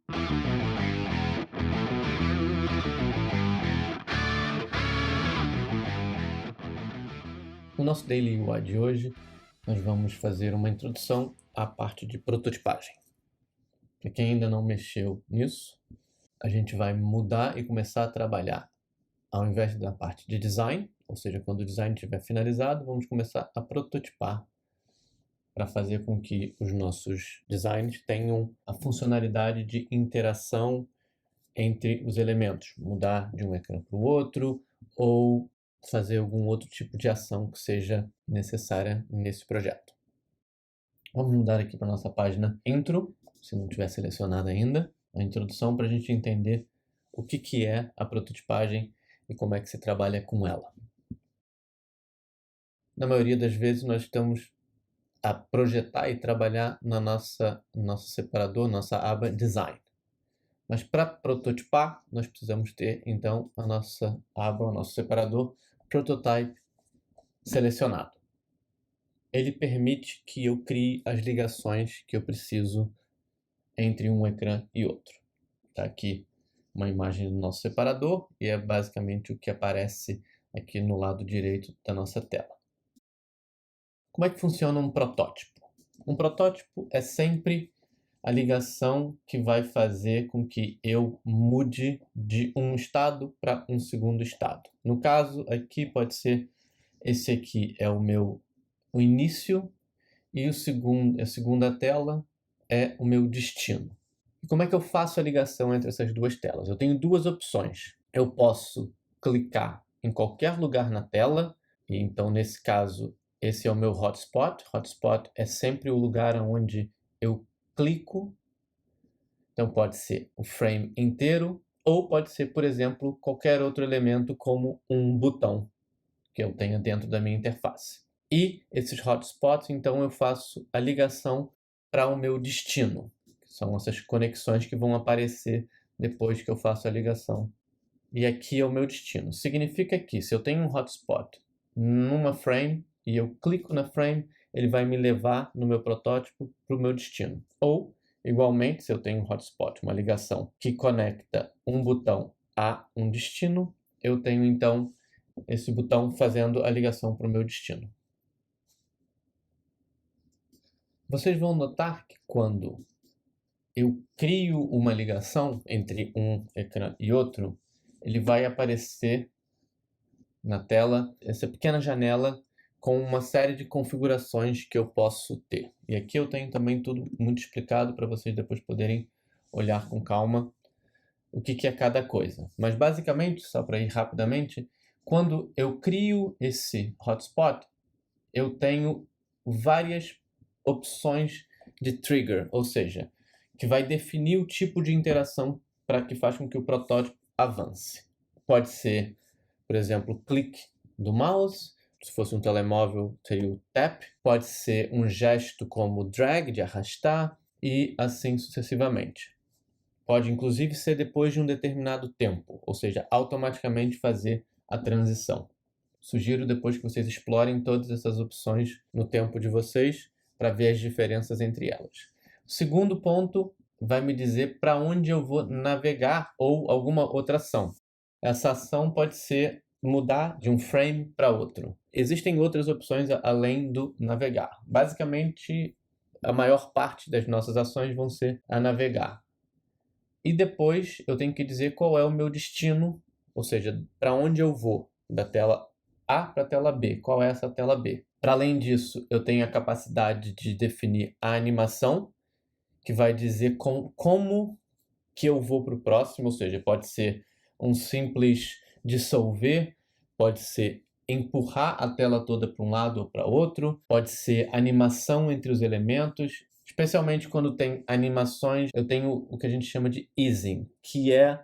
No nosso Daily UI de hoje, nós vamos fazer uma introdução à parte de prototipagem. Para quem ainda não mexeu nisso, a gente vai mudar e começar a trabalhar. Ao invés da parte de design, ou seja, quando o design estiver finalizado, vamos começar a prototipar para fazer com que os nossos designs tenham a funcionalidade de interação entre os elementos, mudar de um ecrã para o outro ou fazer algum outro tipo de ação que seja necessária nesse projeto. Vamos mudar aqui para a nossa página intro, se não tiver selecionado ainda, a introdução para a gente entender o que é a prototipagem e como é que se trabalha com ela. Na maioria das vezes nós estamos a projetar e trabalhar no nosso separador, nossa aba Design. Mas para prototipar, nós precisamos ter, então, a nossa aba, o nosso separador Prototype selecionado. Ele permite que eu crie as ligações que eu preciso entre um ecrã e outro. Está aqui uma imagem do nosso separador e é basicamente o que aparece aqui no lado direito da nossa tela. Como é que funciona um protótipo? Um protótipo é sempre a ligação que vai fazer com que eu mude de um estado para um segundo estado. No caso aqui pode ser, esse aqui é o início e a segunda tela é o meu destino. E como é que eu faço a ligação entre essas duas telas? Eu tenho duas opções. Eu posso clicar em qualquer lugar na tela, e então nesse caso esse é o meu hotspot. Hotspot é sempre o lugar onde eu clico. Então pode ser o frame inteiro ou pode ser, por exemplo, qualquer outro elemento como um botão que eu tenha dentro da minha interface. E esses hotspots, então eu faço a ligação para o meu destino. São essas conexões que vão aparecer depois que eu faço a ligação. E aqui é o meu destino. Significa que se eu tenho um hotspot numa frame e eu clico na frame, ele vai me levar no meu protótipo para o meu destino. Ou, igualmente, se eu tenho um hotspot, uma ligação que conecta um botão a um destino, eu tenho então esse botão fazendo a ligação para o meu destino. Vocês vão notar que quando eu crio uma ligação entre um ecrã e outro, ele vai aparecer na tela essa pequena janela com uma série de configurações que eu posso ter. E aqui eu tenho também tudo muito explicado para vocês depois poderem olhar com calma o que é cada coisa. Mas basicamente, só para ir rapidamente, quando eu crio esse hotspot, eu tenho várias opções de trigger, ou seja, que vai definir o tipo de interação para que faça com que o protótipo avance. Pode ser, por exemplo, clique do mouse. Se fosse um telemóvel, teria o tap. Pode ser um gesto como drag, de arrastar, e assim sucessivamente. Pode inclusive ser depois de um determinado tempo, ou seja, automaticamente fazer a transição. Sugiro depois que vocês explorem todas essas opções no tempo de vocês para ver as diferenças entre elas. O segundo ponto vai me dizer para onde eu vou navegar ou alguma outra ação. Essa ação pode ser mudar de um frame para outro. Existem outras opções além do navegar. Basicamente, a maior parte das nossas ações vão ser a navegar. E depois eu tenho que dizer qual é o meu destino, ou seja, para onde eu vou, da tela A para a tela B. Qual é essa tela B? Para além disso, eu tenho a capacidade de definir a animação, que vai dizer como que eu vou para o próximo, ou seja, pode ser um simples dissolver, pode ser empurrar a tela toda para um lado ou para outro, pode ser animação entre os elementos. Especialmente quando tem animações, eu tenho o que a gente chama de easing, que é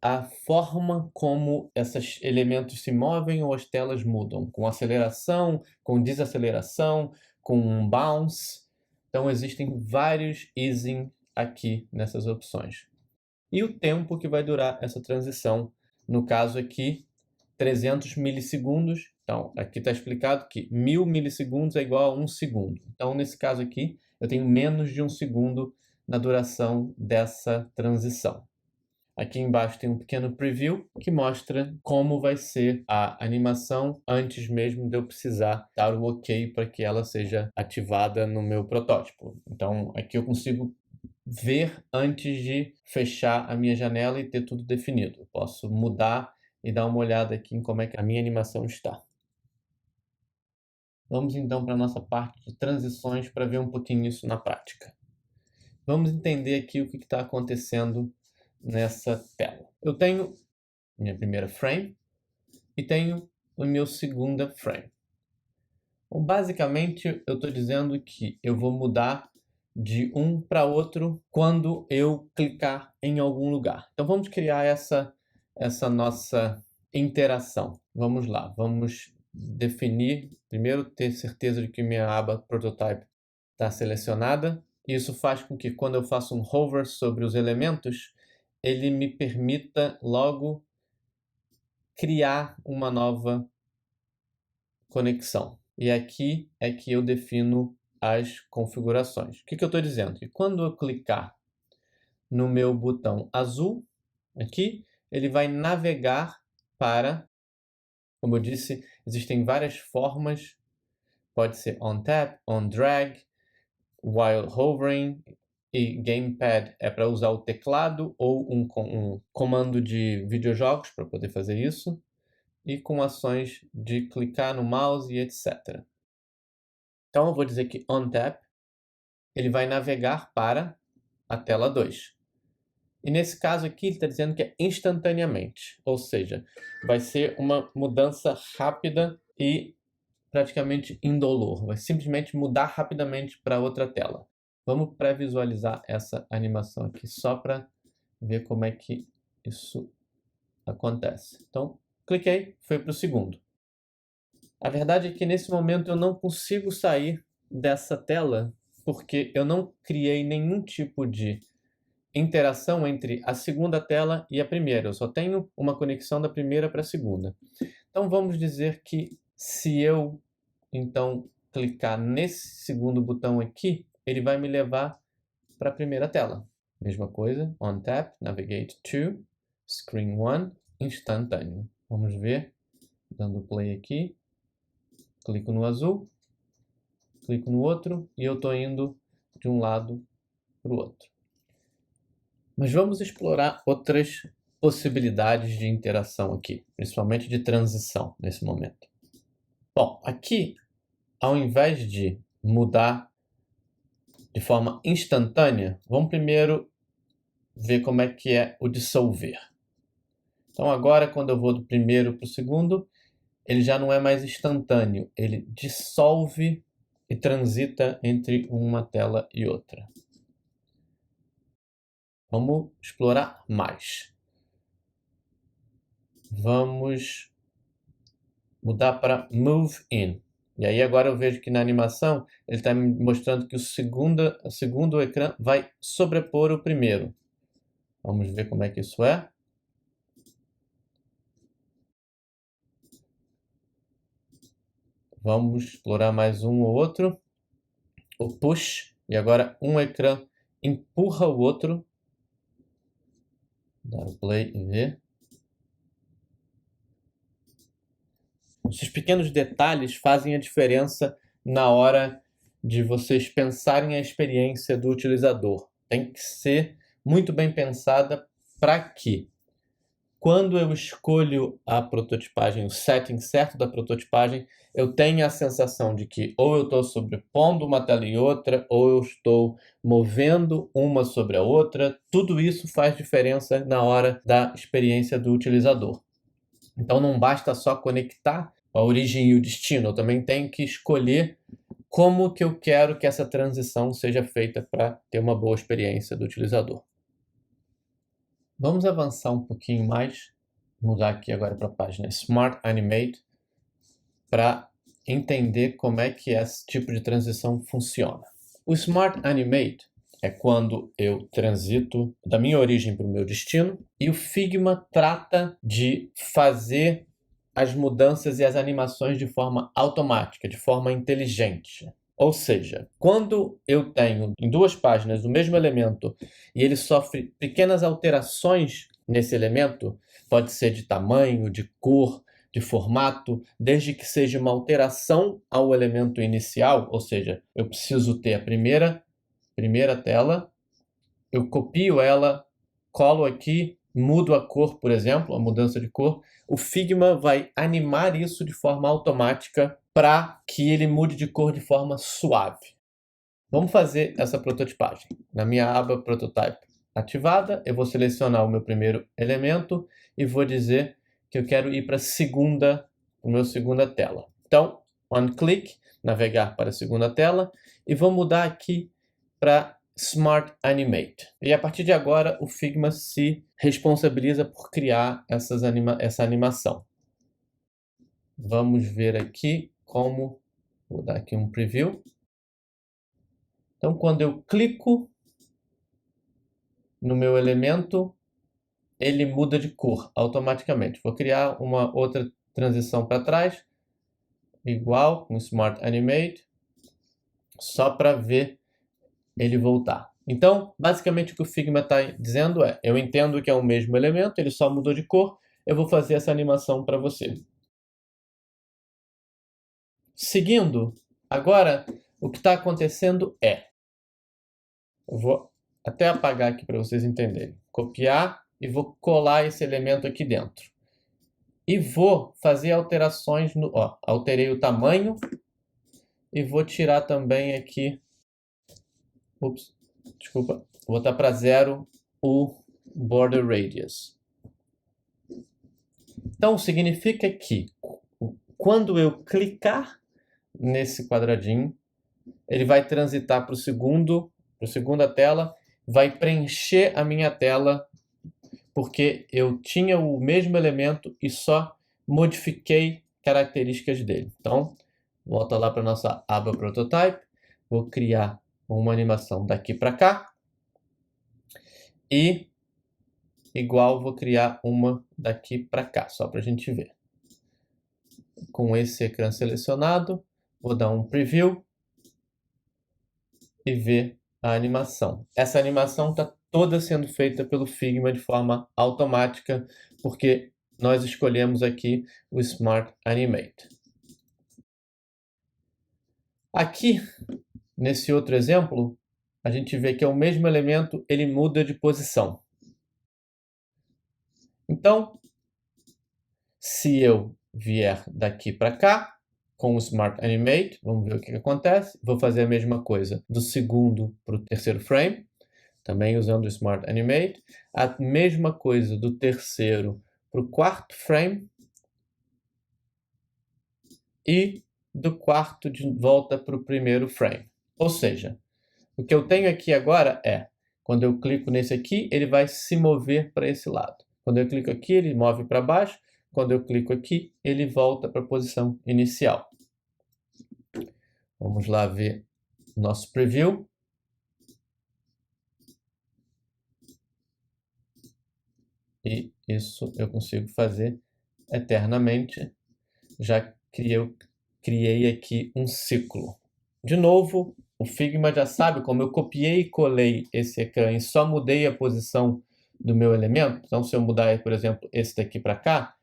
a forma como esses elementos se movem ou as telas mudam, com aceleração, com desaceleração, com um bounce. Então existem vários easing aqui nessas opções. E o tempo que vai durar essa transição, no caso aqui, 300 milissegundos. Então, aqui está explicado que 1000 milissegundos é igual a 1 segundo. Então, nesse caso aqui, eu tenho menos de 1 segundo na duração dessa transição. Aqui embaixo tem um pequeno preview que mostra como vai ser a animação antes mesmo de eu precisar dar o OK para que ela seja ativada no meu protótipo. Então, aqui eu consigo ver antes de fechar a minha janela e ter tudo definido. Eu posso mudar e dar uma olhada aqui em como é que a minha animação está. Vamos então para a nossa parte de transições para ver um pouquinho isso na prática. Vamos entender aqui o que está acontecendo nessa tela. Eu tenho minha primeira frame e tenho a minha segunda frame. Bom, basicamente, eu estou dizendo que eu vou mudar de um para outro quando eu clicar em algum lugar. Então vamos criar essa nossa interação. Vamos lá, vamos definir, primeiro ter certeza de que minha aba Prototype está selecionada. Isso faz com que quando eu faço um hover sobre os elementos, ele me permita logo criar uma nova conexão. E aqui é que eu defino as configurações. O que eu estou dizendo? Que quando eu clicar no meu botão azul, aqui, ele vai navegar para, como eu disse, existem várias formas, pode ser on tap, on drag, while hovering, e gamepad é para usar o teclado ou um comando de videojogos para poder fazer isso, e com ações de clicar no mouse e etc. Então eu vou dizer que on tap, ele vai navegar para a tela 2. E nesse caso aqui ele está dizendo que é instantaneamente, ou seja, vai ser uma mudança rápida e praticamente indolor, vai simplesmente mudar rapidamente para outra tela. Vamos pré-visualizar essa animação aqui só para ver como é que isso acontece. Então, cliquei, foi para o segundo. A verdade é que nesse momento eu não consigo sair dessa tela porque eu não criei nenhum tipo de interação entre a segunda tela e a primeira. Eu só tenho uma conexão da primeira para a segunda. Então vamos dizer que se eu então clicar nesse segundo botão aqui, ele vai me levar para a primeira tela. Mesma coisa, on tap, navigate to, screen 1, instantâneo. Vamos ver, dando play aqui, clico no azul, clico no outro e eu estou indo de um lado para o outro. Mas vamos explorar outras possibilidades de interação aqui, principalmente de transição nesse momento. Bom, aqui, ao invés de mudar de forma instantânea, vamos primeiro ver como é que é o dissolver. Então agora, quando eu vou do primeiro para o segundo, ele já não é mais instantâneo, ele dissolve e transita entre uma tela e outra. Vamos explorar mais. Vamos mudar para Move In. E aí agora eu vejo que na animação ele está me mostrando que o segundo ecrã vai sobrepor o primeiro. Vamos ver como é que isso é. Vamos explorar mais um ou outro. O Push. E agora um ecrã empurra o outro. Dar o play e ver. Esses pequenos detalhes fazem a diferença na hora de vocês pensarem a experiência do utilizador. Tem que ser muito bem pensada para que, quando eu escolho a prototipagem, o setting certo da prototipagem, eu tenha a sensação de que ou eu estou sobrepondo uma tela em outra, ou eu estou movendo uma sobre a outra. Tudo isso faz diferença na hora da experiência do utilizador. Então não basta só conectar a origem e o destino, eu também tenho que escolher como que eu quero que essa transição seja feita para ter uma boa experiência do utilizador. Vamos avançar um pouquinho mais, mudar aqui agora para a página Smart Animate, para entender como é que esse tipo de transição funciona. O Smart Animate é quando eu transito da minha origem para o meu destino e o Figma trata de fazer as mudanças e as animações de forma automática, de forma inteligente. Ou seja, quando eu tenho em duas páginas o mesmo elemento e ele sofre pequenas alterações nesse elemento, pode ser de tamanho, de cor, de formato, desde que seja uma alteração ao elemento inicial, ou seja, eu preciso ter a primeira tela, eu copio ela, colo aqui, mudo a cor, por exemplo, a mudança de cor, o Figma vai animar isso de forma automática para que ele mude de cor de forma suave. Vamos fazer essa prototipagem. Na minha aba Prototype ativada, eu vou selecionar o meu primeiro elemento e vou dizer que eu quero ir para a minha segunda tela. Então, on-click, navegar para a segunda tela, e vou mudar aqui para Smart Animate. E a partir de agora, o Figma se responsabiliza por criar essa animação. Vamos ver aqui como... Vou dar aqui um preview. Então, quando eu clico no meu elemento, ele muda de cor automaticamente. Vou criar uma outra transição para trás, igual, com Smart Animate, só para ver ele voltar. Então, basicamente o que o Figma está dizendo é, eu entendo que é o mesmo elemento, ele só mudou de cor, eu vou fazer essa animação para você. Seguindo, agora, o que está acontecendo é, eu vou até apagar aqui para vocês entenderem, copiar e vou colar esse elemento aqui dentro. E vou fazer alterações, alterei o tamanho e vou tirar também aqui, desculpa, vou botar para 0 o border radius. Então, significa que quando eu clicar nesse quadradinho, ele vai transitar para a segunda tela, vai preencher a minha tela, porque eu tinha o mesmo elemento e só modifiquei características dele. Então, volta lá para a nossa aba Prototype, vou criar uma animação daqui para cá, e igual vou criar uma daqui para cá, só para a gente ver. Com esse ecrã selecionado, vou dar um preview e ver a animação. Essa animação está toda sendo feita pelo Figma de forma automática, porque nós escolhemos aqui o Smart Animate. Aqui, nesse outro exemplo, a gente vê que é o mesmo elemento, ele muda de posição. Então, se eu vier daqui para cá, com o Smart Animate, vamos ver o que acontece. Vou fazer a mesma coisa do segundo para o terceiro frame, também usando o Smart Animate. A mesma coisa do terceiro para o quarto frame. E do quarto de volta para o primeiro frame. Ou seja, o que eu tenho aqui agora é, quando eu clico nesse aqui, ele vai se mover para esse lado. Quando eu clico aqui, ele move para baixo. Quando eu clico aqui, ele volta para a posição inicial. Vamos lá ver o nosso preview. E isso eu consigo fazer eternamente, já que eu criei aqui um ciclo. De novo, o Figma já sabe como eu copiei e colei esse ecrã e só mudei a posição do meu elemento. Então, se eu mudar, por exemplo, esse daqui para cá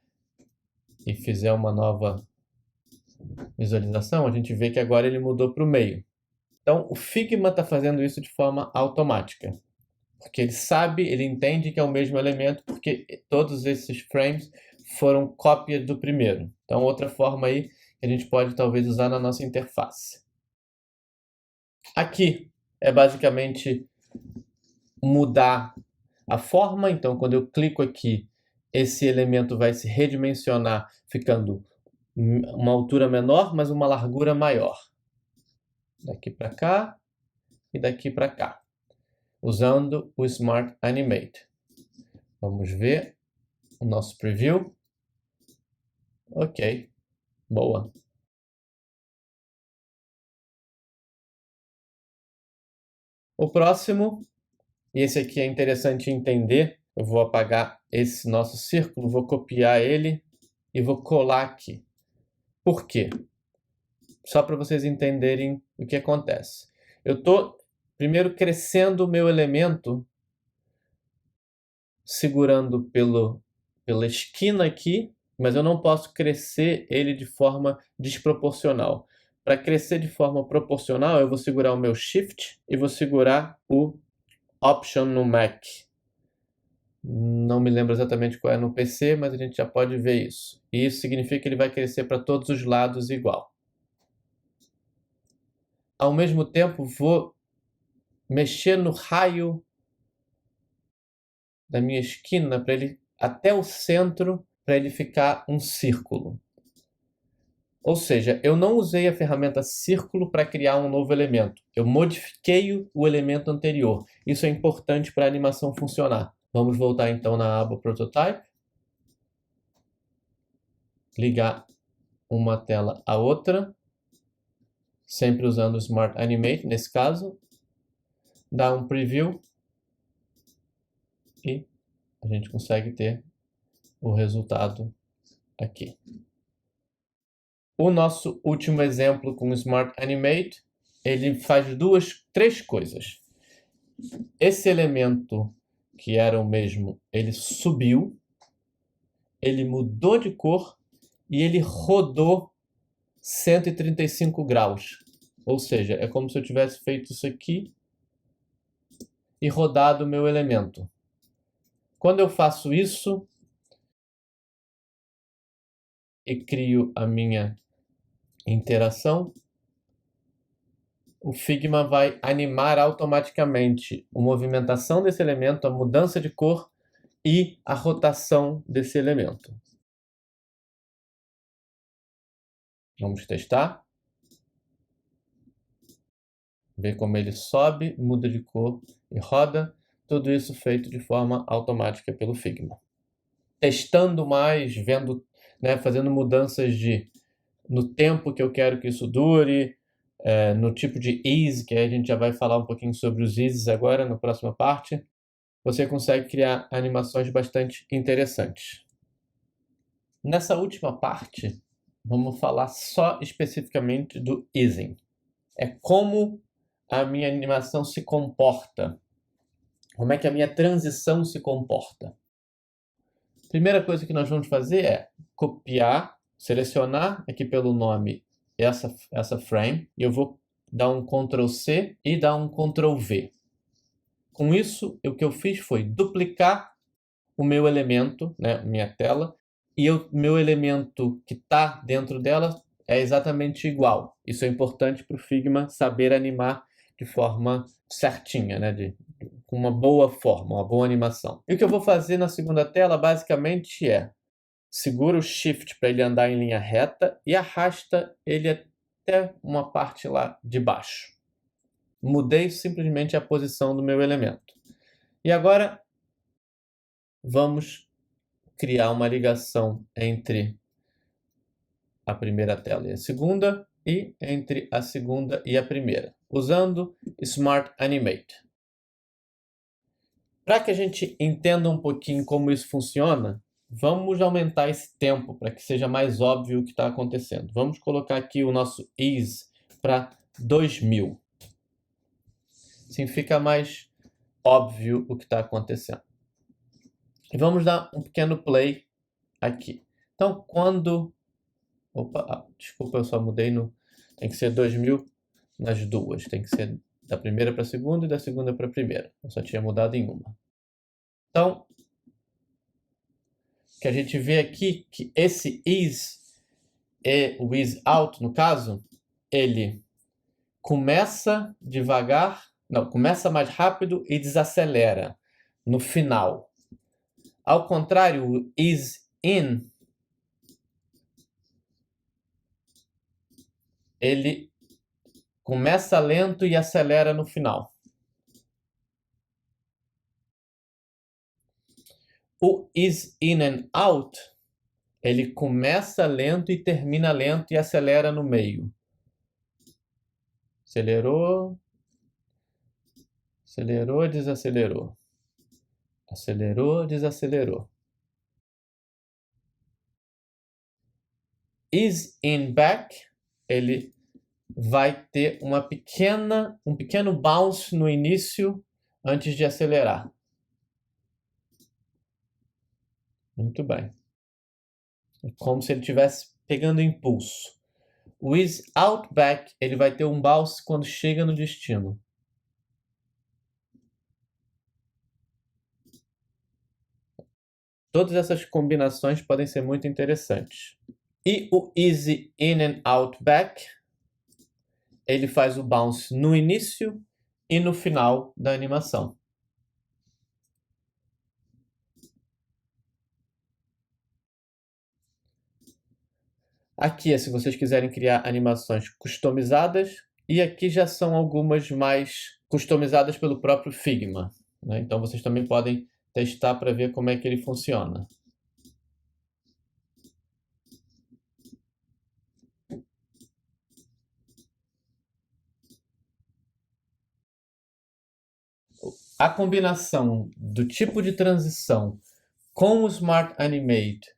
e fizer uma nova visualização, a gente vê que agora ele mudou para o meio. Então, o Figma está fazendo isso de forma automática, porque ele sabe, ele entende que é o mesmo elemento, porque todos esses frames foram cópias do primeiro. Então, outra forma aí que a gente pode talvez usar na nossa interface. Aqui é basicamente mudar a forma. Então, quando eu clico aqui, esse elemento vai se redimensionar, ficando uma altura menor, mas uma largura maior. Daqui para cá e daqui para cá, usando o Smart Animate. Vamos ver o nosso preview. Ok, boa. O próximo, e esse aqui é interessante entender, eu vou apagar esse nosso círculo, vou copiar ele e vou colar aqui. Por quê? Só para vocês entenderem o que acontece? Eu estou primeiro crescendo o meu elemento, segurando pela esquina aqui, mas eu não posso crescer ele de forma desproporcional. Para crescer de forma proporcional, eu vou segurar o meu Shift e vou segurar o Option no Mac. Não me lembro exatamente qual é no PC, mas a gente já pode ver isso. E isso significa que ele vai crescer para todos os lados igual. Ao mesmo tempo, vou mexer no raio da minha esquina para ele até o centro, para ele ficar um círculo. Ou seja, eu não usei a ferramenta círculo para criar um novo elemento. Eu modifiquei o elemento anterior. Isso é importante para a animação funcionar. Vamos voltar então na aba Prototype. Ligar uma tela à outra. Sempre usando o Smart Animate, nesse caso. Dar um preview. E a gente consegue ter o resultado aqui. O nosso último exemplo com o Smart Animate, ele faz três coisas. Esse elemento, que era o mesmo, ele subiu, ele mudou de cor e ele rodou 135 graus. Ou seja, é como se eu tivesse feito isso aqui e rodado o meu elemento. Quando eu faço isso e crio a minha interação, o Figma vai animar automaticamente a movimentação desse elemento, a mudança de cor e a rotação desse elemento. Vamos testar. Ver como ele sobe, muda de cor e roda. Tudo isso feito de forma automática pelo Figma. Testando mais, vendo, fazendo mudanças no tempo que eu quero que isso dure, no tipo de ease, que aí a gente já vai falar um pouquinho sobre os eases agora, na próxima parte. Você consegue criar animações bastante interessantes. Nessa última parte, vamos falar só especificamente do easing. É como a minha animação se comporta. Como é que a minha transição se comporta. Primeira coisa que nós vamos fazer é copiar, selecionar aqui pelo nome essa frame, e eu vou dar um Ctrl C e dar um Ctrl V. Com isso, o que eu fiz foi duplicar o meu elemento, minha tela, e o meu elemento que está dentro dela é exatamente igual. Isso é importante para o Figma saber animar de forma certinha, com uma boa forma, uma boa animação. E o que eu vou fazer na segunda tela, basicamente, é segura o Shift para ele andar em linha reta e arrasta ele até uma parte lá de baixo. Mudei simplesmente a posição do meu elemento. E agora vamos criar uma ligação entre a primeira tela e a segunda, e entre a segunda e a primeira, usando Smart Animate. Para que a gente entenda um pouquinho como isso funciona, vamos aumentar esse tempo para que seja mais óbvio o que está acontecendo. Vamos colocar aqui o nosso ease para 2000. Assim fica mais óbvio o que está acontecendo. E vamos dar um pequeno play aqui. Então, quando... Opa, desculpa, eu só mudei no... Tem que ser 2000 nas duas. Tem que ser da primeira para a segunda e da segunda para a primeira. Eu só tinha mudado em uma. Então, que a gente vê aqui que esse is e o is out, no caso, ele começa devagar, não, começa mais rápido e desacelera no final. Ao contrário, o is in, ele começa lento e acelera no final. O is in and out, ele começa lento e termina lento e acelera no meio. Acelerou, acelerou, desacelerou. Acelerou, desacelerou. Is in back, ele vai ter um pequeno bounce no início antes de acelerar. Muito bem. É como se ele estivesse pegando impulso. O ease out back, ele vai ter um bounce quando chega no destino. Todas essas combinações podem ser muito interessantes. E o easy in and out back, ele faz o bounce no início e no final da animação. Aqui é se vocês quiserem criar animações customizadas, e aqui já são algumas mais customizadas pelo próprio Figma, né? Então vocês também podem testar para ver como é que ele funciona. A combinação do tipo de transição com o Smart Animate,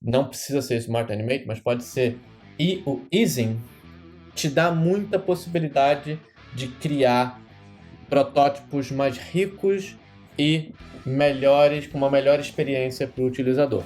não precisa ser Smart Animate, mas pode ser, e o Easing, te dá muita possibilidade de criar protótipos mais ricos e melhores, com uma melhor experiência para o utilizador.